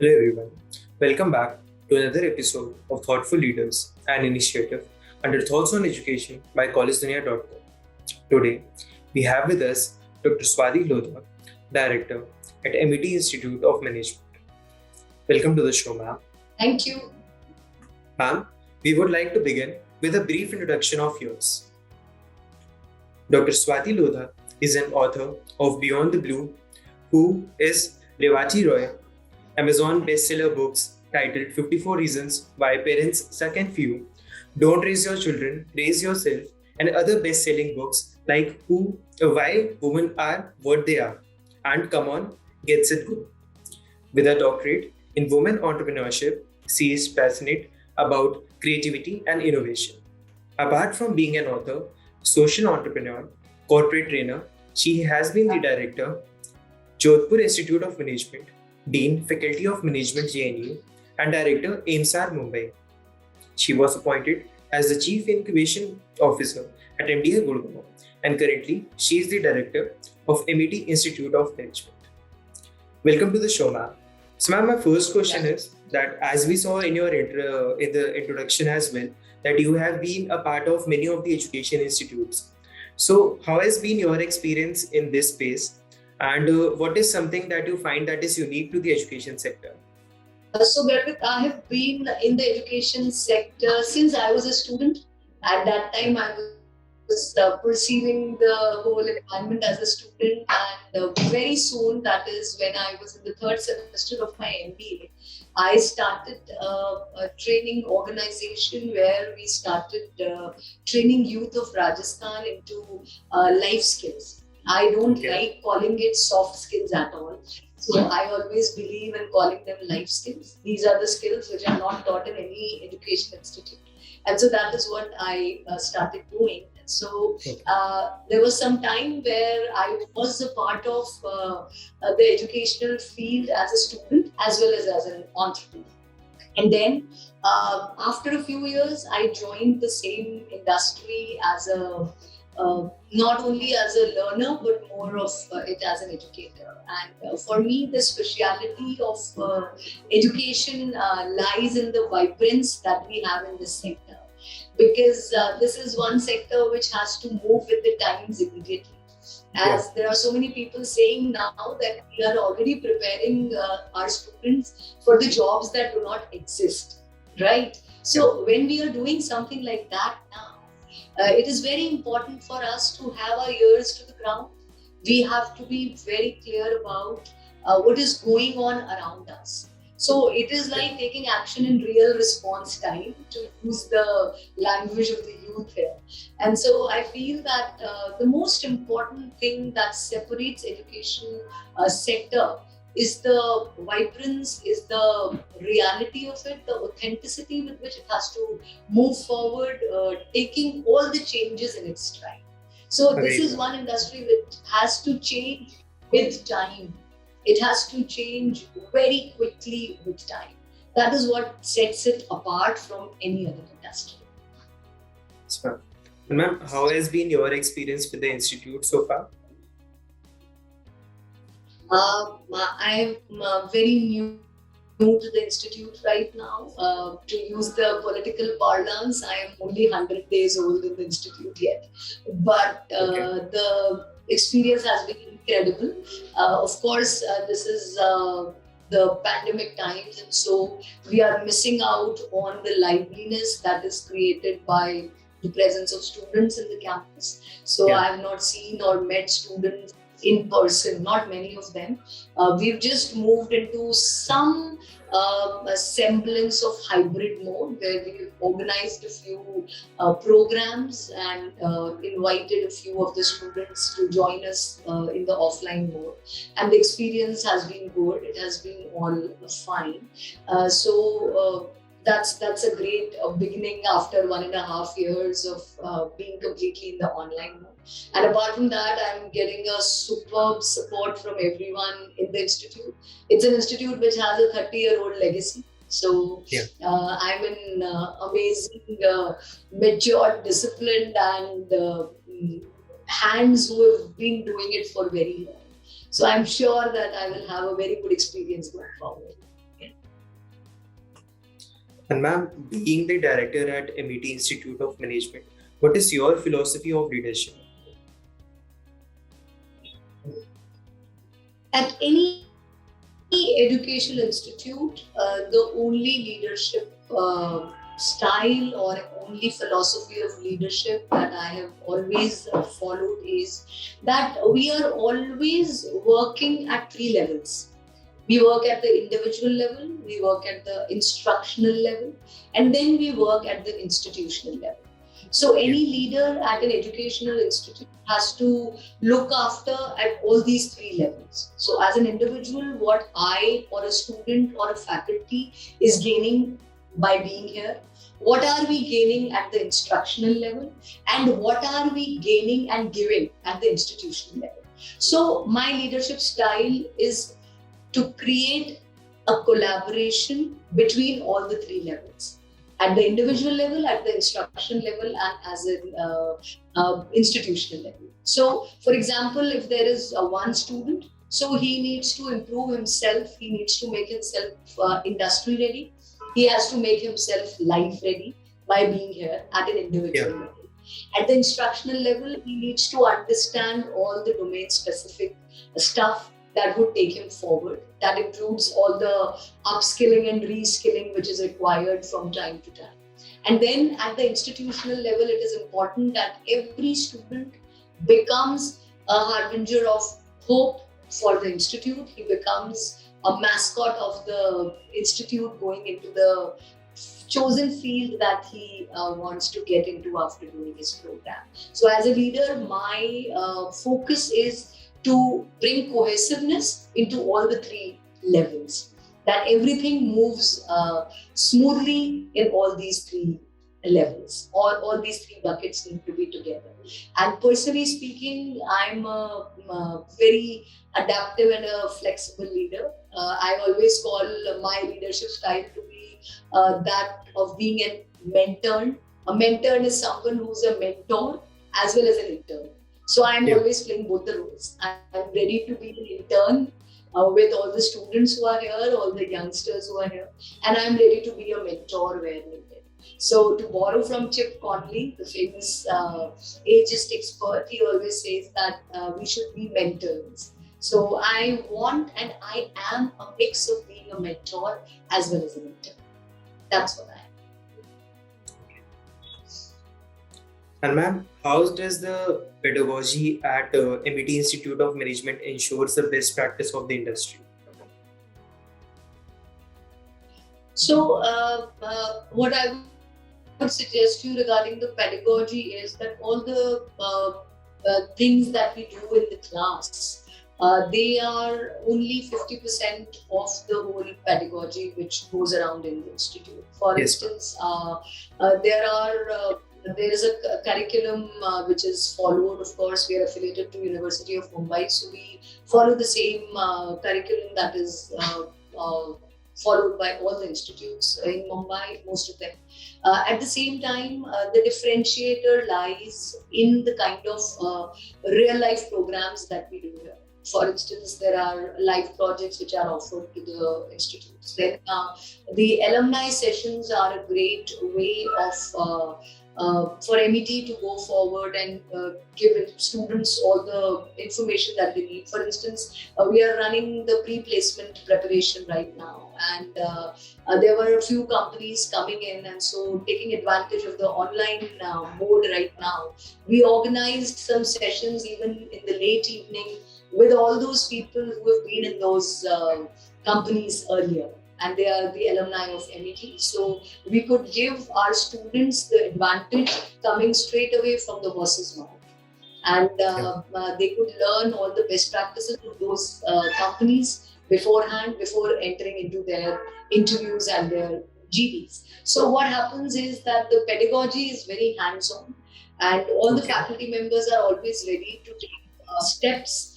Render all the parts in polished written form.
Hello everyone. Welcome back to another episode of Thoughtful Leaders, an initiative under Thoughts on Education by collegedunia.com. Today, we have with us Dr. Swati Lodha, Director at MIT Institute of Management. Welcome to the show, ma'am. Thank you. Ma'am, we would like to begin with a brief introduction of yours. Dr. Swati Lodha is an author of Beyond the Blue, who is Revachi Roy Amazon bestseller books titled 54 Reasons Why Parents Suck and Few, Don't Raise Your Children, Raise Yourself, and other best selling books like Why Women Are What They Are, and Come On, Gets It Good. With a doctorate in women entrepreneurship, she is passionate about creativity and innovation. Apart from being an author, social entrepreneur, corporate trainer, she has been the director, Jodhpur Institute of Management, Dean, Faculty of Management JNU, and Director, AIMSAR Mumbai. She was appointed as the Chief Incubation Officer at MDA Gurgaon, and currently she is the Director of MET Institute of Management. Welcome to the show, ma'am. So, ma'am, my first question is that as we saw in your in the introduction as well, that you have been a part of many of the education institutes. So, how has been your experience in this space, and what is something that you find that is unique to the education sector? So, Garvit, I have been in the education sector since I was a student. At that time, I was perceiving the whole environment as a student, and very soon, that is when I was in the third semester of my MBA, I started a training organization where we started training youth of Rajasthan into life skills. I don't like calling it soft skills at all. So I always believe in calling them life skills. These are the skills which are not taught in any education institute. And so that is what I started doing. So there was some time where I was a part of the educational field as a student as well as an entrepreneur. And then after a few years, I joined the same industry as a not only as a learner but more of it as an educator. And for me, the speciality of education lies in the vibrance that we have in this sector, because this is one sector which has to move with the times immediately. As there are so many people saying now that we are already preparing our students for the jobs that do not exist, right? So when we are doing something like that now, it is very important for us to have our ears to the ground. We have to be very clear about what is going on around us. So it is like taking action in real response time, to use the language of the youth here. And so I feel that the most important thing that separates education sector is the vibrance, is the reality of it, the authenticity with which it has to move forward, taking all the changes in its stride. So this is one industry which has to change with time. It has to change very quickly with time. That is what sets it apart from any other industry. Yes, ma'am, how has been your experience with the institute so far? I'm very new to the institute right now. To use the political parlance, I am only 100 days old in the institute yet. But the experience has been incredible. Of course, this is the pandemic times, and so we are missing out on the liveliness that is created by the presence of students in the campus. So I have not seen or met students in person, not many of them. We've just moved into some a semblance of hybrid mode, where we've organized a few programs and invited a few of the students to join us in the offline mode. And the experience has been good. It has been all fine. That's a great beginning after 1.5 years of being completely in the online mode. And apart from that, I'm getting a superb support from everyone in the institute. It's an institute which has a 30-year-old legacy. So I'm in amazing, mature, disciplined, and hands who have been doing it for very long. So I'm sure that I will have a very good experience going forward. And ma'am, being the director at MET Institute of Management, what is your philosophy of leadership? At any educational institute, the only leadership style or only philosophy of leadership that I have always followed is that we are always working at three levels. We work at the individual level, we work at the instructional level, and then we work at the institutional level. So Yeah. any leader at an educational institute has to look after at all these three levels. So as an individual, what I or a student or a faculty is gaining by being here, what are we gaining at the instructional level, and what are we gaining and giving at the institutional level. So my leadership style is to create a collaboration between all the three levels, at the individual level, at the instruction level, and as an institutional level. So, for example, if there is one student, so he needs to improve himself, he needs to make himself industry ready, he has to make himself life ready by being here at an individual Yeah. level. At the instructional level, he needs to understand all the domain specific stuff that would take him forward. That includes all the upskilling and reskilling which is required from time to time. And then at the institutional level, it is important that every student becomes a harbinger of hope for the institute. He becomes a mascot of the institute going into the chosen field that he wants to get into after doing his program. So, as a leader, my focus is to bring cohesiveness into all the three levels, that everything moves smoothly in all these three levels, or all these three buckets need to be together. And personally speaking, I'm a very adaptive and a flexible leader. I always call my leadership style to be that of being a mentor. A mentor is someone who's a mentor as well as an intern. So I'm Yeah. always playing both the roles. I'm ready to be an intern with all the students who are here, all the youngsters who are here, and I'm ready to be a mentor where needed. So to borrow from Chip Conley, the famous ageist expert, he always says that we should be mentors. So I want and I am a mix of being a mentor as well as a mentor. That's what I am. And ma'am, how does the pedagogy at MET Institute of Management ensures the best practice of the industry? So what I would suggest you regarding the pedagogy is that all the things that we do in the class, they are only 50% of the whole pedagogy which goes around in the institute. For Yes, ma'am. instance, there is a curriculum which is followed. Of course, we are affiliated to University of Mumbai, so we follow the same curriculum that is followed by all the institutes in Mumbai, most of them. At the same time, the differentiator lies in the kind of real life programs that we do here. For instance, there are live projects which are offered to the institutes. Then the alumni sessions are a great way of for MET to go forward and give students all the information that they need. For instance, we are running the pre-placement preparation right now, and there were a few companies coming in, and so taking advantage of the online mode right now, we organized some sessions even in the late evening with all those people who have been in those companies earlier, and they are the alumni of MET. So we could give our students the advantage coming straight away from the horse's mouth, and Yeah. they could learn all the best practices of those companies beforehand, before entering into their interviews and their GDs. So what happens is that the pedagogy is very hands-on, and all the Okay. faculty members are always ready to take steps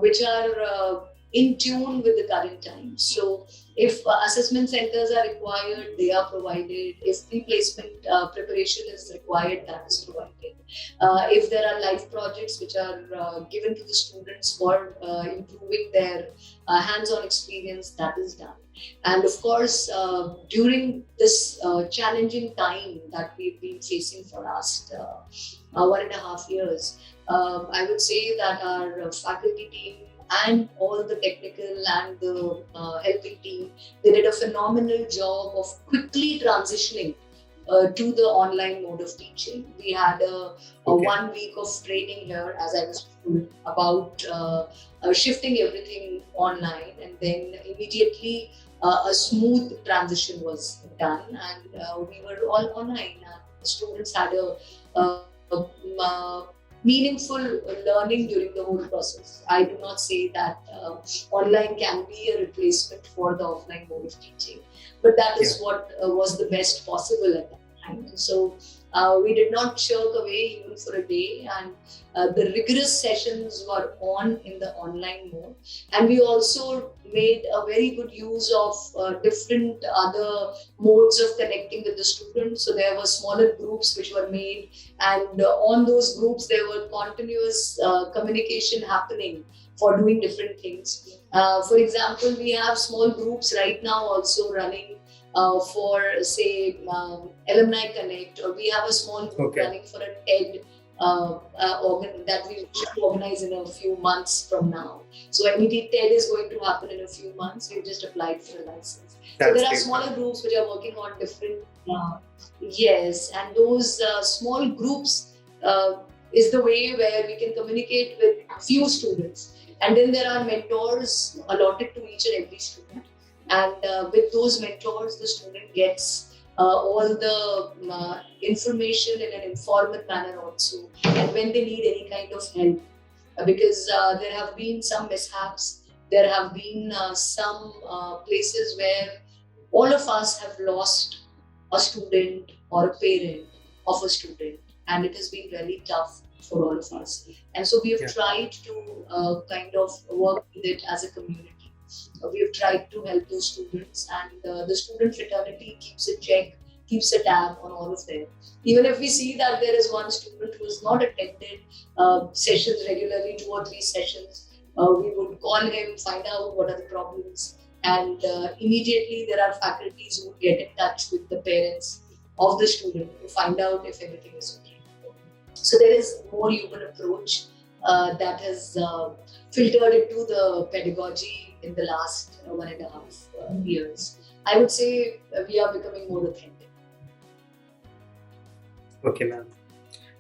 which are in tune with the current times. So if assessment centers are required, they are provided. If pre-placement preparation is required, that is provided. If there are live projects which are given to the students for improving their hands-on experience, that is done. And of course, during this challenging time that we've been facing for last 1.5 years, I would say that our faculty team and all the technical and the helping team, they did a phenomenal job of quickly transitioning to the online mode of teaching. We had a Okay. 1 week of training here, as I was told, about shifting everything online, and then immediately a smooth transition was done, and we were all online. And the students had a meaningful learning during the whole process. I do not say that online can be a replacement for the offline mode of teaching, but that Yeah. is what was the best possible at that time. And so we did not shirk away even for a day, and the rigorous sessions were on in the online mode. And we also made a very good use of different other modes of connecting with the students. So there were smaller groups which were made, and on those groups there were continuous communication happening for doing different things. For example, we have small groups right now also running for, say, Alumni Connect, or we have a small group Okay. running for a TED that we should organize in a few months from now. So MET TED is going to happen in a few months. We've just applied for a license. So That's there are great, smaller ma'am. groups which are working on different, yes, and those small groups is the way where we can communicate with few students. And then there are mentors allotted to each and every student. And with those mentors, the student gets all the information in an informal manner also. And when they need any kind of help, because there have been some mishaps, there have been some places where all of us have lost a student or a parent of a student, and it has been really tough for all of us. And so we have Yeah. tried to kind of work with it as a community. We have tried to help those students, and the student fraternity keeps a check, keeps a tab on all of them. Even if we see that there is one student who has not attended sessions regularly, 2 or 3 sessions, we would call him, find out what are the problems, and immediately there are faculties who get in touch with the parents of the student to find out if everything is okay. So there is more human approach that has filtered into the pedagogy in the last 1.5 years. I would say we are becoming more authentic. Okay, ma'am.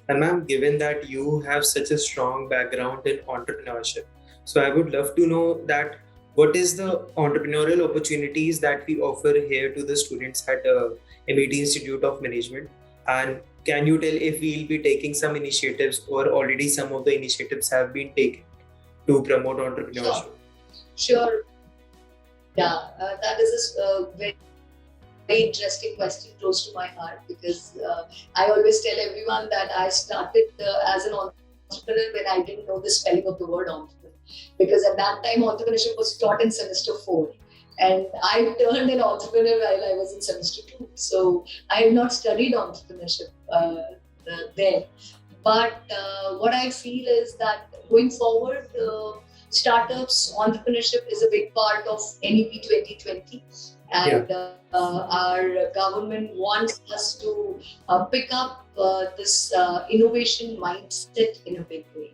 And ma'am, given that you have such a strong background in entrepreneurship, so I would love to know that what is the entrepreneurial opportunities that we offer here to the students at MET Institute of Management, and can you tell if we'll be taking some initiatives or already some of the initiatives have been taken to promote entrepreneurship? Sure. Yeah, that is a very interesting question close to my heart, because I always tell everyone that I started as an entrepreneur when I didn't know the spelling of the word entrepreneur, because at that time entrepreneurship was taught in semester 4, and I turned an entrepreneur while I was in semester 2. So I had not studied entrepreneurship then. But what I feel is that going forward, startups, entrepreneurship is a big part of NEP 2020. And our government wants us to pick up this innovation mindset in a big way.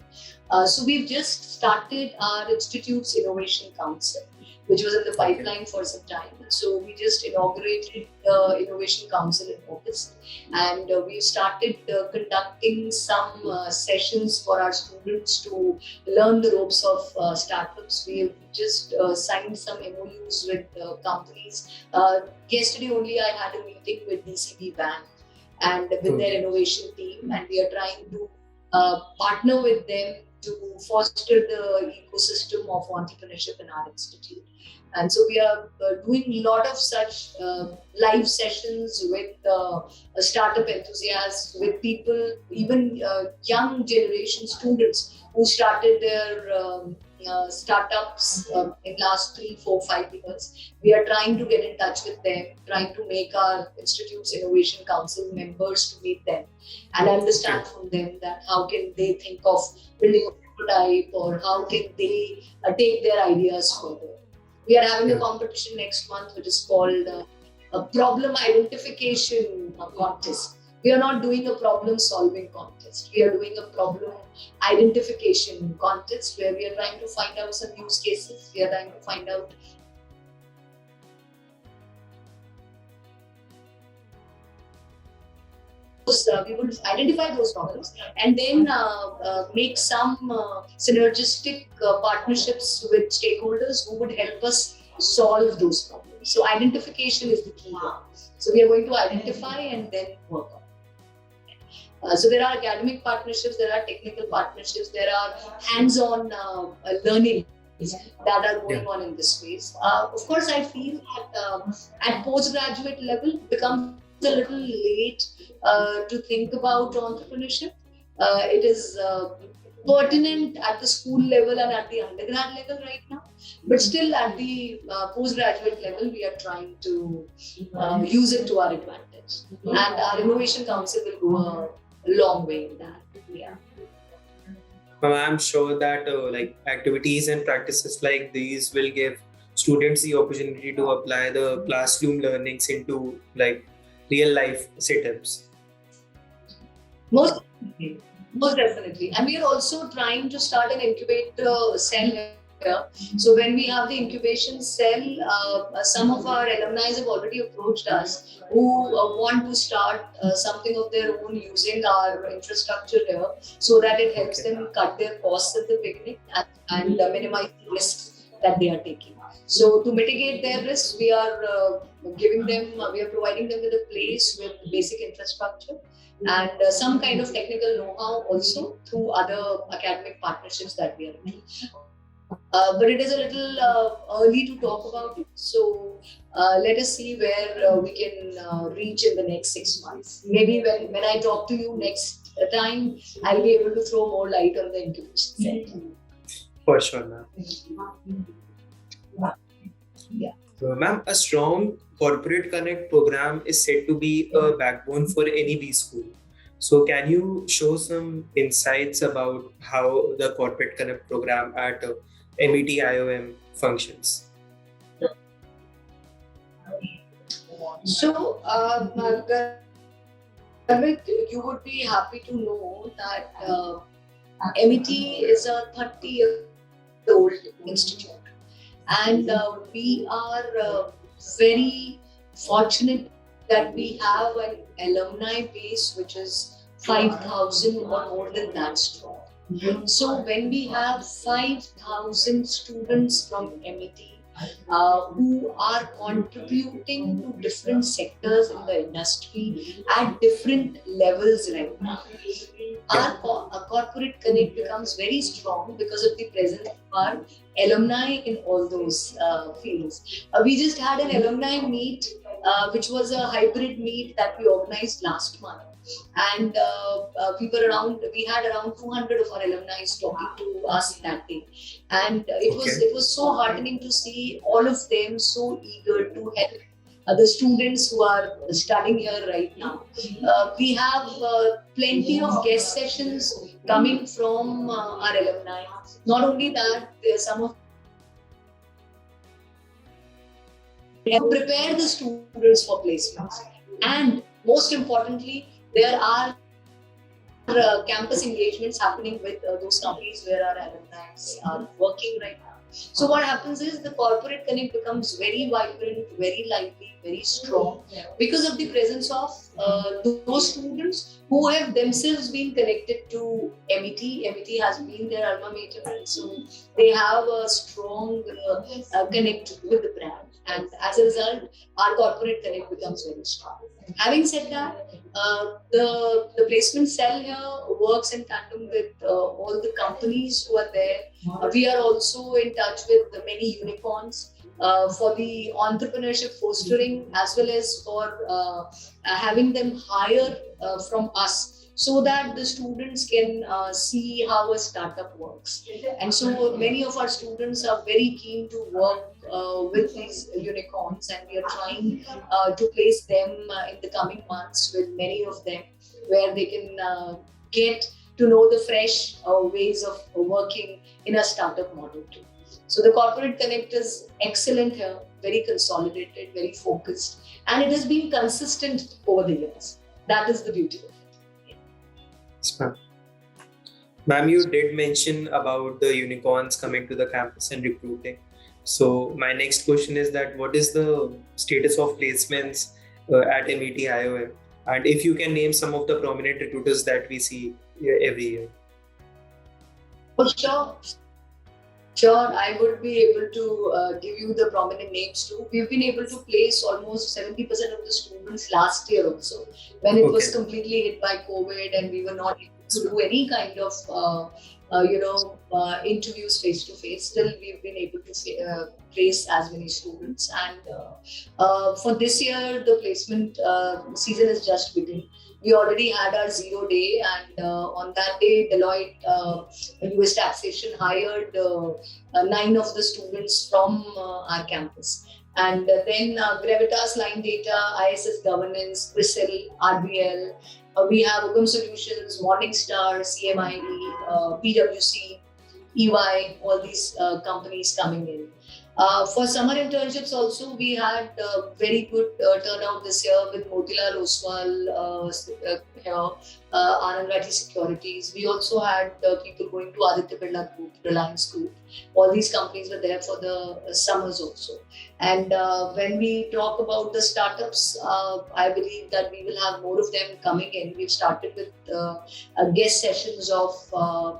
So we've just started our Institute's Innovation Council, which was in the pipeline for some time. So we just inaugurated the Innovation Council in August, and we've started conducting some sessions for our students to learn the ropes of startups. We have just signed some MOUs with companies. Yesterday only I had a meeting with DCB Bank and with their innovation team, and we are trying to partner with them to foster the ecosystem of entrepreneurship in our institute. And so we are doing a lot of such live sessions with startup enthusiasts, with people, even young generation students who started their startups in last 3, 4, 5 years. We are trying to get in touch with them, trying to make our institute's innovation council members to meet them and understand from them that how can they think of building a prototype or how can they take their ideas further. We are having a competition next month which is called a problem identification contest. We are not doing a problem solving contest. We are doing a problem identification contest where we are trying to find out some use cases. We are trying to find out we will identify those problems and then make some synergistic partnerships with stakeholders who would help us solve those problems. So identification is the key here. So we are going to identify and then work on. So there are academic partnerships, there are technical partnerships, there are hands-on learning that are going on in this space. Of course, I feel that at postgraduate level it becomes a little late to think about entrepreneurship. It is pertinent at the school level and at the undergrad level right now, but still at the postgraduate level, we are trying to use it to our advantage. And our innovation council will go a long way in that. Yeah. I'm sure that like activities and practices like these will give students the opportunity to apply the classroom learnings into like real life setups. Most definitely. And we are also trying to start an incubator cell here. So when we have the incubation cell, some of our alumni have already approached us who want to start something of their own using our infrastructure here so that it helps them cut their costs at the beginning and minimize the risks that they are taking. So to mitigate their risks, we are providing them with a place with basic infrastructure and some kind of technical know-how also through other academic partnerships that we are doing. But it is a little early to talk about it. So let us see where we can reach in the next 6 months. Maybe when I talk to you next time, I'll be able to throw more light on the incubation center. For sure, ma'am. Yeah. So, ma'am, a strong corporate connect program is said to be a backbone for any B school. So, can you show some insights about how the corporate connect program at MET functions? So, Garvit, you would be happy to know that MET is a 30-year-old institute. And we are very fortunate that we have an alumni base which is 5,000 or more than that strong. So when we have 5,000 students from MET who are contributing to different sectors in the industry at different levels right now, our corporate connect becomes very strong because of the presence of our alumni in all those fields. We just had an alumni meet, which was a hybrid meet that we organized last month. And we had around 200 of our alumni talking to us that day. And it was so heartening to see all of them so eager to help the students who are studying here right now. We have plenty of guest sessions coming from our alumni. Not only that, some of them prepare the students for placements. And most importantly, there are campus engagements happening with those companies where our alumni are working right now. So what happens is the corporate connect becomes very vibrant, very lively, very strong because of the presence of those students who have themselves been connected to MET. MET has been their alma mater, and so they have a strong connect with the brand. And as a result, our corporate connect becomes very strong. Having said that, the placement cell here works in tandem with all the companies who are there. We are also in touch with many unicorns for the entrepreneurship fostering as well as for having them hire from us so that the students can see how a startup works. And so many of our students are very keen to work with these unicorns, and we are trying to place them in the coming months with many of them, where they can get to know the fresh ways of working in a startup model too. So the corporate connect is excellent here, very consolidated, very focused, and it has been consistent over the years. That is the beauty of it. Yes, ma'am. Ma'am, you did mention about the unicorns coming to the campus and recruiting. So my next question is that what is the status of placements at MET IOM? And if you can name some of the prominent recruiters that we see every year. For sure, sure, I would be able to give you the prominent names too. We've been able to place almost 70% of the students last year also, when it was Okay. completely hit by COVID and we were not able to do any kind of interviews face to face. Still, we've been able to place as many students. And for this year, the placement season is just beginning. We already had our 0 day, and on that day, Deloitte US Taxation hired 9 of the students from our campus. And then Gravitas Line Data, ISS Governance, CRISIL, RBL. We have Ugam Solutions, Morningstar, CMIE, PwC, EY, all these companies coming in. For summer internships also, we had very good turnout this year with Motilal Oswal here, Anand Rathi Securities. We also had people going to Aditya Birla Group, Reliance Group. All these companies were there for the summers also. And when we talk about the startups, I believe that we will have more of them coming in. We've started with guest sessions of a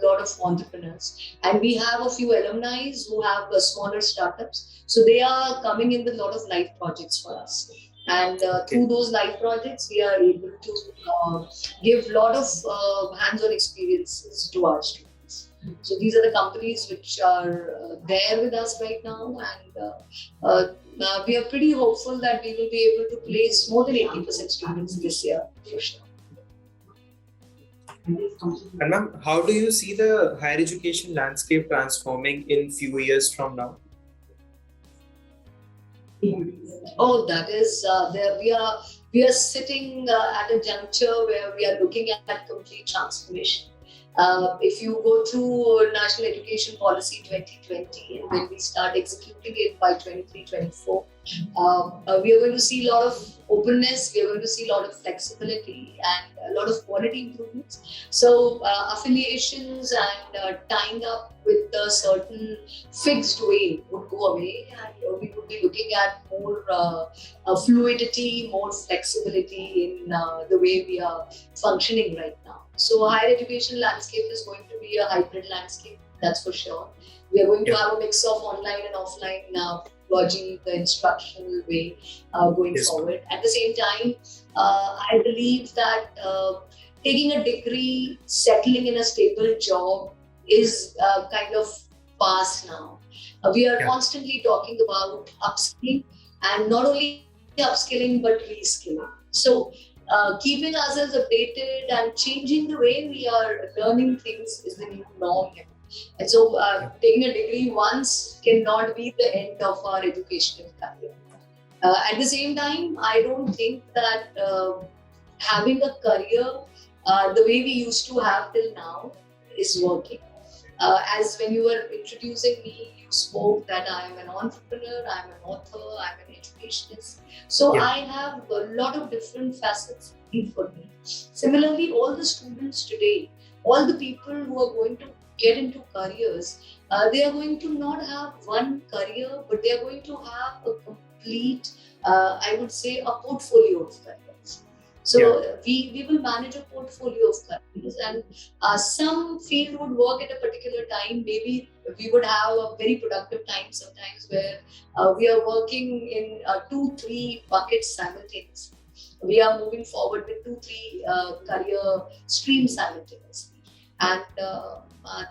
lot of entrepreneurs. And we have a few alumni who have smaller startups. So they are coming in with a lot of live projects for us. And through those live projects, we are able to give a lot of hands-on experiences to our students. So these are the companies which are there with us right now, and we are pretty hopeful that we will be able to place more than 80% students this year for sure. And ma'am, how do you see the higher education landscape transforming in few years from now? Oh, that is there. We are sitting at a juncture where we are looking at complete transformation. If you go through National Education Policy 2020, and when we start executing it by 23-24, we are going to see a lot of openness, we are going to see a lot of flexibility and a lot of quality improvements. So affiliations and tying up with a certain fixed way would go away, and we would be looking at more fluidity, more flexibility in the way we are functioning right now. So higher education landscape is going to be a hybrid landscape, that's for sure. We are going to have a mix of online and offline now, lodging the instructional way going forward. At the same time, I believe that taking a degree, settling in a stable job is kind of past now. We are constantly talking about upskilling, and not only upskilling but reskilling. So keeping ourselves updated and changing the way we are learning things is the new norm here. And so taking a degree once cannot be the end of our educational career. At the same time, I don't think that having a career the way we used to have till now is working. As when you were introducing me, you spoke that I am an entrepreneur, I am an author, I am an educationist. So I have a lot of different facets for me. Similarly, all the students today, all the people who are going to get into careers, they are going to not have one career, but they are going to have a complete, I would say, a portfolio of careers. So we will manage a portfolio of careers, and some field would work at a particular time. Maybe we would have a very productive time sometimes where we are working in 2-3 buckets simultaneously. We are moving forward with 2-3 career streams simultaneously, and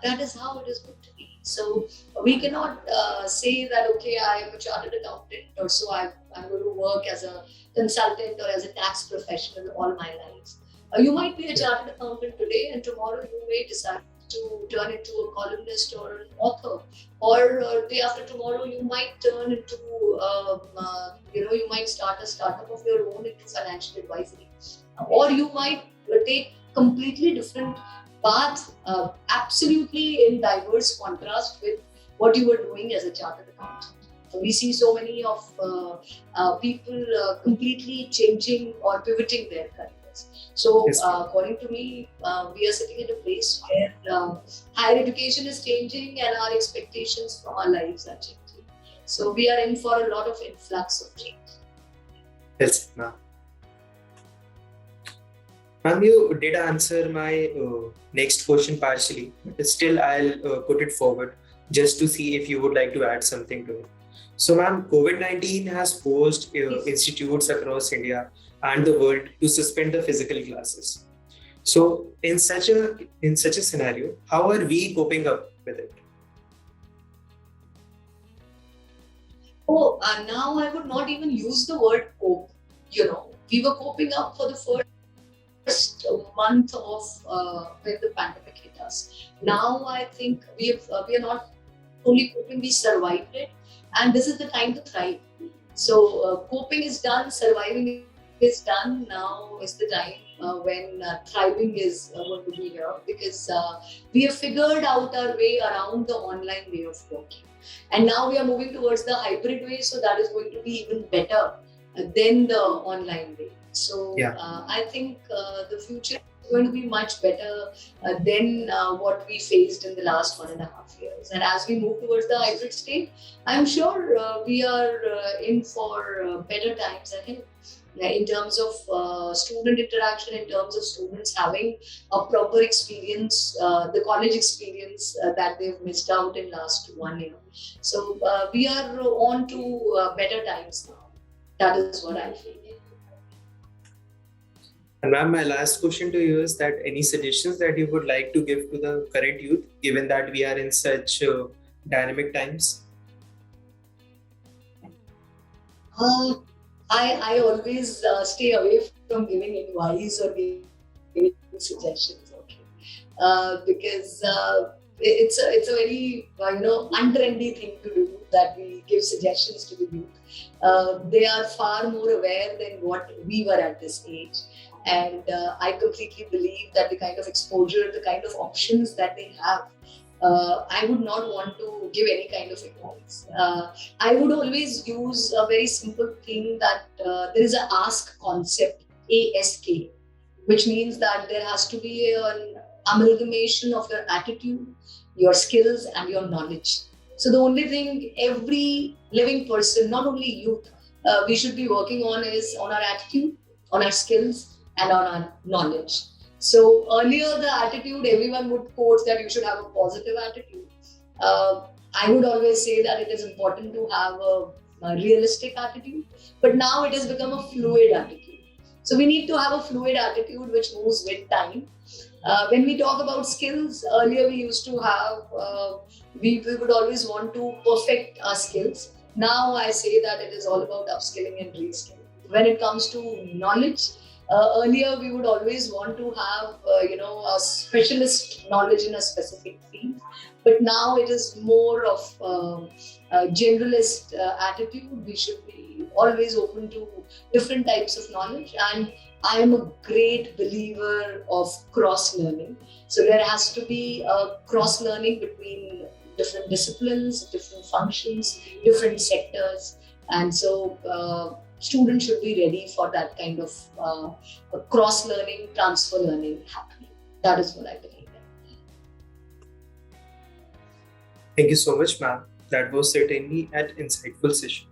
that is how it is going to be. So we cannot say that, okay, I am a chartered accountant, or so I'm going to work as a consultant or as a tax professional all my life. You might be a chartered accountant today, and tomorrow you may decide to turn into a columnist or an author, or day after tomorrow you might turn into, you might start a startup of your own into financial advisory, or you might take completely different path, absolutely in diverse contrast with what you were doing as a chartered accountant. So we see so many of people completely changing or pivoting their careers. So, Yes, ma'am. according to me, we are sitting at a place where higher education is changing and our expectations from our lives are changing. So, we are in for a lot of influx of change. Yes, ma'am. Ma'am, you did answer my next question partially, but still I'll put it forward just to see if you would like to add something to it. So, ma'am, COVID-19 has forced Yes. institutes across India and the world to suspend the physical classes. So, in such a scenario, how are we coping up with it? Oh, now I would not even use the word cope. We were coping up for the first month of when the pandemic hit us. Now I think we are not only coping, we survived it, and this is the time to thrive. So coping is done, surviving is done. Now is the time when thriving is going to be here, because we have figured out our way around the online way of working, and now we are moving towards the hybrid way. So that is going to be even better than the online way. So Yeah. I think the future is going to be much better than what we faced in the last 1.5 years. And as we move towards the hybrid state, I'm sure we are in for better times ahead. In terms of student interaction, in terms of students having a proper experience, the college experience that they've missed out in last 1 year. So we are on to better times now. That is what I feel. And ma'am, my last question to you is that any suggestions that you would like to give to the current youth, given that we are in such dynamic times? Uh, I always stay away from giving advice or giving suggestions. Okay, because it's a very untrendy thing to do, that we give suggestions to the youth. They are far more aware than what we were at this age, and I completely believe that the kind of exposure, the kind of options that they have. I would not want to give any kind of advice. I would always use a very simple thing, that there is an ask concept, ASK, which means that there has to be an amalgamation of your attitude, your skills, and your knowledge. So the only thing every living person, not only youth, we should be working on is on our attitude, on our skills, and on our knowledge. So earlier, the attitude, everyone would quote that you should have a positive attitude. I would always say that it is important to have a realistic attitude, but now it has become a fluid attitude. So we need to have a fluid attitude which moves with time. When we talk about skills, earlier we used to have, we would always want to perfect our skills. Now I say that it is all about upskilling and reskilling. When it comes to knowledge, earlier we would always want to have, a specialist knowledge in a specific field, but now it is more of a generalist attitude. We should be always open to different types of knowledge, and I am a great believer of cross learning. So there has to be a cross learning between different disciplines, different functions, different sectors, and so students should be ready for that kind of cross learning, transfer learning happening. That is what I believe in. Thank you so much, ma'am. That was certainly an insightful session.